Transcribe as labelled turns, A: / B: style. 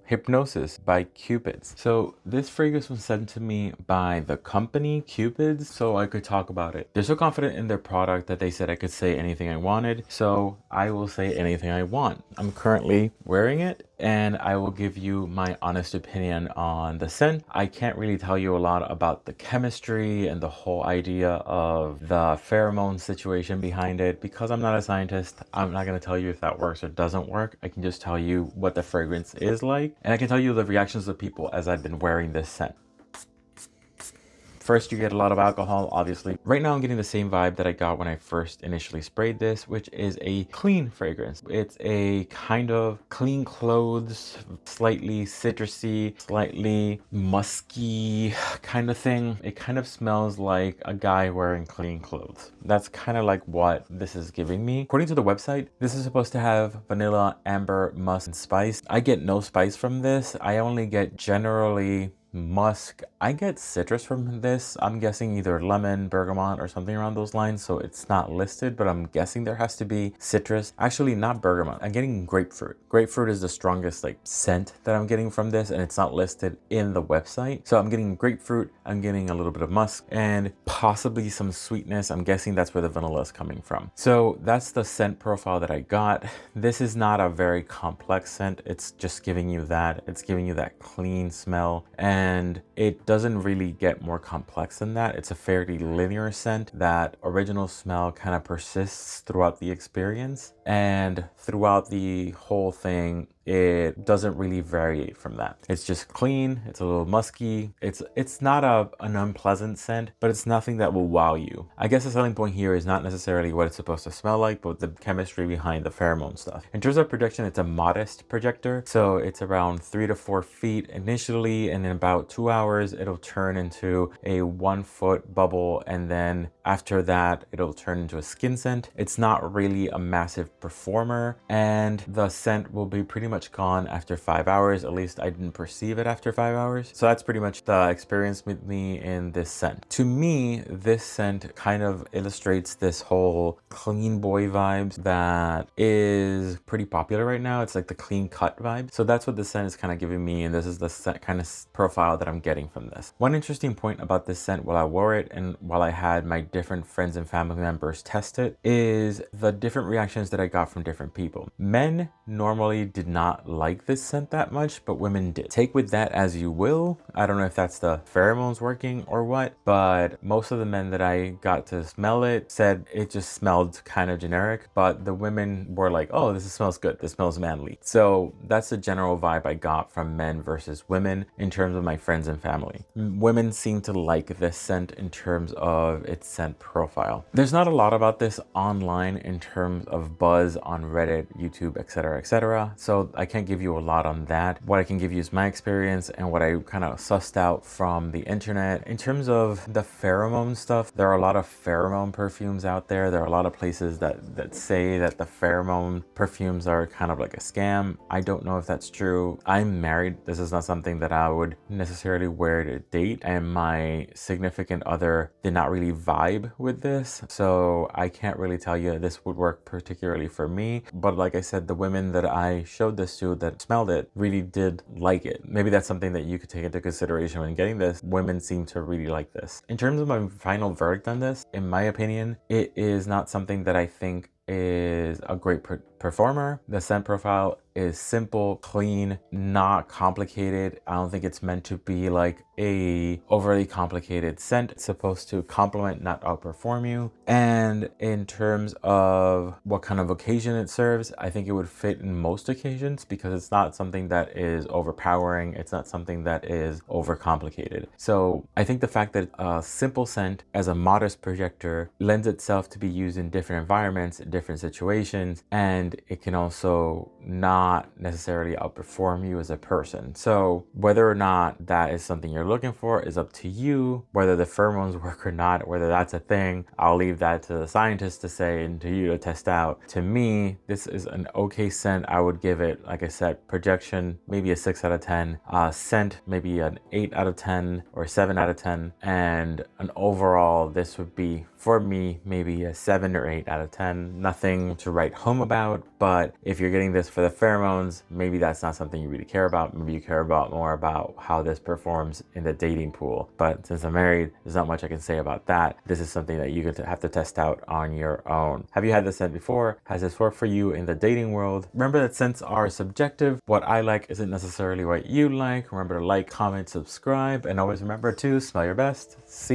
A: Hypnosis by Cupids. So this fragrance was sent to me by the company Cupids, so I could talk about it. They're so confident in their product that they said I could say anything I wanted, so I will say anything I want. I'm currently wearing it, and I will give you my honest opinion on the scent. I can't really tell you a lot about the chemistry and the whole idea of the pheromone situation behind it because I'm not a scientist. I'm not going to tell you if that works or doesn't work. I can just tell you what the fragrance is like, and I can tell you the reactions of people as I've been wearing this scent. First, you get a lot of alcohol, obviously. Right now, I'm getting the same vibe that I got when I first initially sprayed this, which is a clean fragrance. It's a kind of clean clothes, slightly citrusy, slightly musky kind of thing. It kind of smells like a guy wearing clean clothes. That's kind of like what this is giving me. According to the website, this is supposed to have vanilla, amber, musk, and spice. I get no spice from this. I only get generally musk. I get citrus from this. I'm guessing either lemon, bergamot, or something around those lines, so it's not listed, but I'm guessing there has to be citrus. Actually, not bergamot. I'm getting grapefruit. Grapefruit is the strongest like scent that I'm getting from this, and it's not listed in the website. So I'm getting grapefruit, I'm getting a little bit of musk, and possibly some sweetness. I'm guessing that's where the vanilla is coming from. So that's the scent profile that I got. This is not a very complex scent. It's just giving you that. It's giving you that clean smell, and it doesn't really get more complex than that. It's a fairly linear scent. That original smell kind of persists throughout the experience, and throughout the whole thing it doesn't really vary from that. It's just clean, it's a little musky. It's not an unpleasant scent, but it's nothing that will wow you. I guess the selling point here is not necessarily what it's supposed to smell like, but the chemistry behind the pheromone stuff. In terms of projection, it's a modest projector, so it's around 3 to 4 feet initially, and in about 2 hours it'll turn into a 1 foot bubble, and then after that it'll turn into a skin scent. It's not really a massive performer, and the scent will be pretty much gone after 5 hours. At least I didn't perceive it after 5 hours. So that's pretty much the experience with me in this scent. To me, this scent kind of illustrates this whole clean boy vibes that is pretty popular right now. It's like the clean cut vibe. So that's what the scent is kind of giving me, and this is the scent kind of profile that I'm getting from this. One interesting point about this scent while I wore it and while I had my different friends and family members test it is the different reactions that I got from different people. Men normally did not like this scent that much, but women did. Take with that as you will. I don't know if that's the pheromones working or what, but most of the men that I got to smell it said it just smelled kind of generic, but the women were like, oh, this smells good, this smells manly. So that's the general vibe I got from men versus women in terms of my friends and family. Women seem to like this scent in terms of its scent profile. There's not a lot about this online in terms of buzz on Reddit, YouTube, etc., etc. So I can't give you a lot on that. What I can give you is my experience and what I kind of sussed out from the internet. In terms of the pheromone stuff, there are a lot of pheromone perfumes out there. There are a lot of places that say that the pheromone perfumes are kind of like a scam. I don't know if that's true. I'm married. This is not something that I would necessarily wear to date, and my significant other did not really vibe with this. So I can't really tell you this would work particularly for me. But like I said, the women that I showed this to that smelled it really did like it. Maybe that's something that you could take into consideration when getting this. Women seem to really like this. In terms of my final verdict on this, in my opinion, it is not something that I think is a great performer. The scent profile is simple, clean, not complicated. I don't think it's meant to be like a overly complicated scent. It's supposed to complement, not outperform you. And in terms of what kind of occasion it serves, I think it would fit in most occasions because it's not something that is overpowering. It's not something that is overcomplicated. So I think the fact that a simple scent as a modest projector lends itself to be used in different environments, different situations, and it can also not necessarily outperform you as a person. So whether or not that is something you're looking for is up to you. Whether the pheromones work or not, whether that's a thing, I'll leave that to the scientists to say and to you to test out. To me, this is an okay scent. I would give it, like I said, projection maybe a 6 out of 10, scent maybe an 8 out of 10 or 7 out of 10, and an overall this would be for me maybe a 7 or 8 out of 10. Nothing to write home about, But if you're getting this for the pheromones, maybe that's not something you really care about. Maybe you care about more about how this performs in the dating pool. But since I'm married, there's not much I can say about that. This is something that you have to test out on your own. Have you had this scent before? Has this worked for you in the dating world? Remember that scents are subjective. What I like isn't necessarily what you like. Remember to like, comment, subscribe, and always remember to smell your best. See